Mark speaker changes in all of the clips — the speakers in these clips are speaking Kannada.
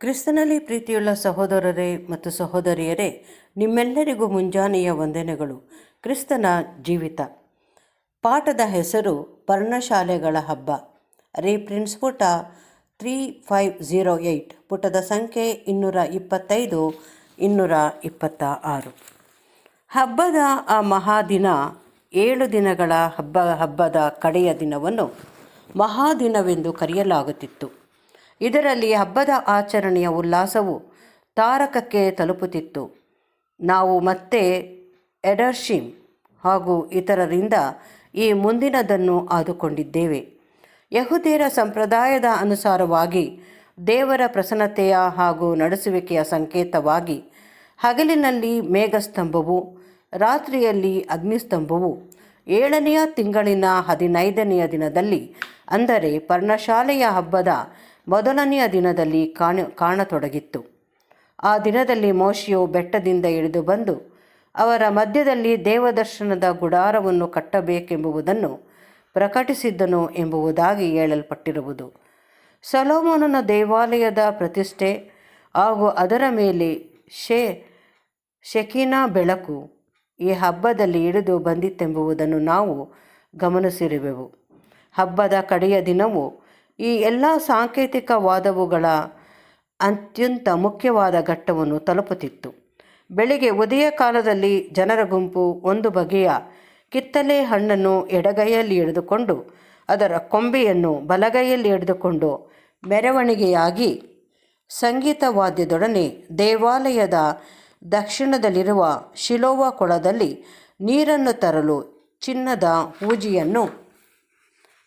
Speaker 1: ಕ್ರಿಸ್ತನಲ್ಲಿ ಪ್ರೀತಿಯುಳ್ಳ ಸಹೋದರರೇ ಮತ್ತು ಸಹೋದರಿಯರೇ, ನಿಮ್ಮೆಲ್ಲರಿಗೂ ಮುಂಜಾನೆಯ ವಂದನೆಗಳು. ಕ್ರಿಸ್ತನ ಜೀವಿತ ಪಾಠದ ಹೆಸರು ಪರ್ಣಶಾಲೆಗಳ ಹಬ್ಬ. ರೀಪ್ರಿನ್ಸ್ ಪುಟ 3508, ಪುಟದ ಸಂಖ್ಯೆ 225, 226. ಹಬ್ಬದ ಆ ಮಹಾದಿನ 7 ದಿನಗಳ ಹಬ್ಬದ ಕಡೆಯ ದಿನವನ್ನು ಮಹಾದಿನವೆಂದು ಕರೆಯಲಾಗುತ್ತಿತ್ತು. ಇದರಲ್ಲಿ ಹಬ್ಬದ ಆಚರಣೆಯ ಉಲ್ಲಾಸವು ತಾರಕಕ್ಕೆ ತಲುಪುತ್ತಿತ್ತು. ನಾವು ಮತ್ತೆ ಎಡರ್ಶಿಮ್ ಹಾಗೂ ಇತರರಿಂದ ಈ ಮುಂದಿನದನ್ನು ಆದುಕೊಂಡಿದ್ದೇವೆ. ಯಹೂದ್ಯರ ಸಂಪ್ರದಾಯದ ಅನುಸಾರವಾಗಿ ದೇವರ ಪ್ರಸನ್ನತೆಯ ಹಾಗೂ ನಡೆಸುವಿಕೆಯ ಸಂಕೇತವಾಗಿ ಹಗಲಿನಲ್ಲಿ ಮೇಘಸ್ತಂಭವು, ರಾತ್ರಿಯಲ್ಲಿ ಅಗ್ನಿಸ್ತಂಭವು 7ನೆಯ ತಿಂಗಳಿನ 15ನೆಯ ದಿನದಲ್ಲಿ, ಅಂದರೆ ಪರ್ಣಶಾಲೆಯ ಹಬ್ಬದ ಮೊದಲನೆಯ ದಿನದಲ್ಲಿ ಕಾಣತೊಡಗಿತ್ತು. ಆ ದಿನದಲ್ಲಿ ಮೋಶೆಯು ಬೆಟ್ಟದಿಂದ ಇಳಿದು ಬಂದು ಅವರ ಮಧ್ಯದಲ್ಲಿ ದೇವದರ್ಶನದ ಗುಡಾರವನ್ನು ಕಟ್ಟಬೇಕೆಂಬುದನ್ನು ಪ್ರಕಟಿಸಿದ್ದನು ಎಂಬುದಾಗಿ ಹೇಳಲ್ಪಟ್ಟಿರುವುದು. ಸೊಲೊಮೋನನ ದೇವಾಲಯದ ಪ್ರತಿಷ್ಠೆ ಹಾಗೂ ಅದರ ಮೇಲೆ ಶೆಕಿನಾ ಬೆಳಕು ಈ ಹಬ್ಬದಲ್ಲಿ ಇಳಿದು ಬಂದಿತ್ತೆಂಬುದನ್ನು ನಾವು ಗಮನಿಸಿರುವೆವು. ಹಬ್ಬದ ಕಡೆಯ ದಿನವು ಈ ಎಲ್ಲ ಸಾಂಕೇತಿಕವಾದವುಗಳ ಅತ್ಯಂತ ಮುಖ್ಯವಾದ ಘಟ್ಟವನ್ನು ತಲುಪುತ್ತಿತ್ತು. ಬೆಳಿಗ್ಗೆ ಉದಯ ಕಾಲದಲ್ಲಿ ಜನರ ಗುಂಪು ಒಂದು ಬಗೆಯ ಕಿತ್ತಳೆ ಹಣ್ಣನ್ನು ಎಡಗೈಯಲ್ಲಿ ಹಿಡಿದುಕೊಂಡು ಅದರ ಕೊಂಬೆಯನ್ನು ಬಲಗೈಯಲ್ಲಿ ಹಿಡಿದುಕೊಂಡು ಮೆರವಣಿಗೆಯಾಗಿ ಸಂಗೀತ ವಾದ್ಯದೊಡನೆ ದೇವಾಲಯದ ದಕ್ಷಿಣದಲ್ಲಿರುವ ಶಿಲೋವ ಕೊಳದಲ್ಲಿ ನೀರನ್ನು ತರಲು ಚಿನ್ನದ ಹೂಜಿಯನ್ನು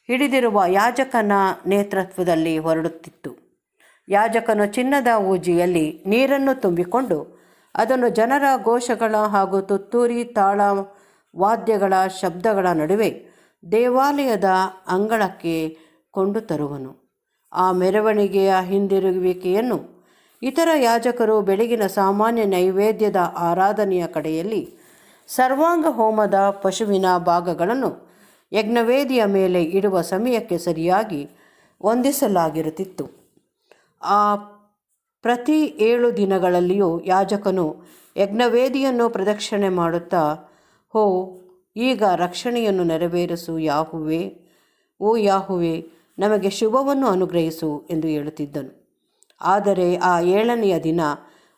Speaker 1: ಹಿಡಿದಿರುವ ಯಾಜಕನ ನೇತೃತ್ವದಲ್ಲಿ ಹೊರಡುತ್ತಿತ್ತು. ಯಾಜಕನು ಚಿನ್ನದ ಹೂಜಿಯಲ್ಲಿ ನೀರನ್ನು ತುಂಬಿಕೊಂಡು ಅದನ್ನು ಜನರ ಘೋಷಗಳ ಹಾಗೂ ತುತ್ತೂರಿ ತಾಳ ವಾದ್ಯಗಳ ಶಬ್ದಗಳ ನಡುವೆ ದೇವಾಲಯದ ಅಂಗಳಕ್ಕೆ ಕೊಂಡು ತರುವನು. ಆ ಮೆರವಣಿಗೆಯ ಹಿಂದಿರುಗುವಿಕೆಯನ್ನು ಇತರ ಯಾಜಕರು ಬೆಳಗಿನ ಸಾಮಾನ್ಯ ನೈವೇದ್ಯದ ಆರಾಧನೆಯ ಕಡೆಯಲ್ಲಿ ಸರ್ವಾಂಗ ಹೋಮದ ಪಶುವಿನ ಭಾಗಗಳನ್ನು ಯಜ್ಞವೇದಿಯ ಮೇಲೆ ಇಡುವ ಸಮಯಕ್ಕೆ ಸರಿಯಾಗಿ ಹೊಂದಿಸಲಾಗಿರುತ್ತಿತ್ತು. ಆ ಪ್ರತಿ 7 ದಿನಗಳಲ್ಲಿಯೂ ಯಾಜಕನು ಯಜ್ಞವೇದಿಯನ್ನು ಪ್ರದಕ್ಷಿಣೆ ಮಾಡುತ್ತಾ, ಓ ಈಗ ರಕ್ಷಣೆಯನ್ನು ನೆರವೇರಿಸು ಯಾಹುವೆ, ಓ ಯಾಹುವೆ, ನಮಗೆ ಶುಭವನ್ನು ಅನುಗ್ರಹಿಸು ಎಂದು ಹೇಳುತ್ತಿದ್ದನು. ಆದರೆ ಆ 7ನೆಯ ದಿನ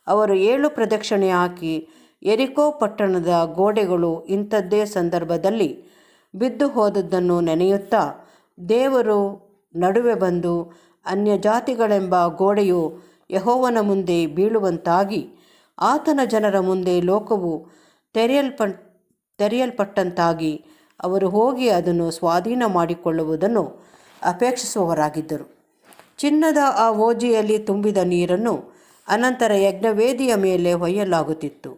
Speaker 1: ಅವರು 7 ಪ್ರದಕ್ಷಿಣೆ ಹಾಕಿ ಯೆರಿಕೋ ಪಟ್ಟಣದ ಗೋಡೆಗಳು ಇಂಥದ್ದೇ ಸಂದರ್ಭದಲ್ಲಿ ಬಿದ್ದು ಹೋದದ್ದನ್ನು ನೆನೆಯುತ್ತಾ, ದೇವರು ನಡುವೆ ಬಂದು ಅನ್ಯಜಾತಿಗಳೆಂಬ ಗೋಡೆಯು ಯೆಹೋವನ ಮುಂದೆ ಬೀಳುವಂತಾಗಿ ಆತನ ಜನರ ಮುಂದೆ ಲೋಕವು ತೆರೆಯಲ್ಪಟ್ಟಂತಾಗಿ ಅವರು ಹೋಗಿ ಅದನ್ನು ಸ್ವಾಧೀನ ಮಾಡಿಕೊಳ್ಳುವುದನ್ನು ಅಪೇಕ್ಷಿಸುವವರಾಗಿದ್ದರು. ಚಿನ್ನದ ಆ ಹೂಜಿಯಲ್ಲಿ ತುಂಬಿದ ನೀರನ್ನು ಅನಂತರ ಯಜ್ಞವೇದಿಯ ಮೇಲೆ ಹೊಯ್ಯಲಾಗುತ್ತಿತ್ತು.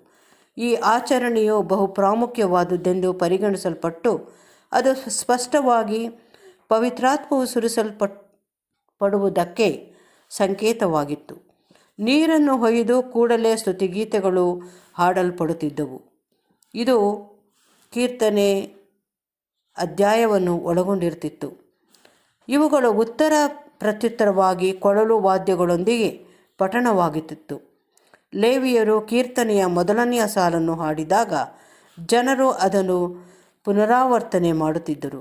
Speaker 1: ಈ ಆಚರಣೆಯು ಬಹು ಪ್ರಾಮುಖ್ಯವಾದುದೆಂದು ಪರಿಗಣಿಸಲ್ಪಟ್ಟು ಅದು ಸ್ಪಷ್ಟವಾಗಿ ಪವಿತ್ರಾತ್ಮವು ಸುರಿಸಲ್ಪಡುವುದಕ್ಕೆ ಸಂಕೇತವಾಗಿತ್ತು. ನೀರನ್ನು ಹೊಯ್ದು ಕೂಡಲೇ ಸ್ತುತಿಗೀತೆಗಳು ಹಾಡಲ್ಪಡುತ್ತಿದ್ದವು. ಇದು ಕೀರ್ತನೆ ಅಧ್ಯಾಯವನ್ನು ಒಳಗೊಂಡಿರುತ್ತಿತ್ತು. ಇವುಗಳು ಉತ್ತರ ಪ್ರತ್ಯುತ್ತರವಾಗಿ ಕೊಳಲು ವಾದ್ಯಗಳೊಂದಿಗೆ ಪಠಣವಾಗುತ್ತಿತ್ತು. ಲೇವಿಯರು ಕೀರ್ತನೆಯ ಮೊದಲನೆಯ ಸಾಲನ್ನು ಹಾಡಿದಾಗ ಜನರು ಅದನ್ನು ಪುನರಾವರ್ತನೆ ಮಾಡುತ್ತಿದ್ದರು.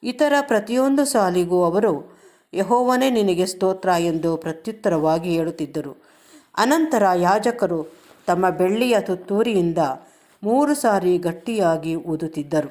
Speaker 1: ಇತರ ಪ್ರತಿಯೊಂದು ಸಾಲಿಗೂ ಅವರು ಯೆಹೋವನೇ ನಿನಗೆ ಸ್ತೋತ್ರ ಎಂದು ಪ್ರತ್ಯುತ್ತರವಾಗಿ ಹೇಳುತ್ತಿದ್ದರು. ಅನಂತರ ಯಾಜಕರು ತಮ್ಮ ಬೆಳ್ಳಿಯ ತುತ್ತೂರಿಯಿಂದ 3 ಸಾರಿ ಗಟ್ಟಿಯಾಗಿ ಊದುತ್ತಿದ್ದರು.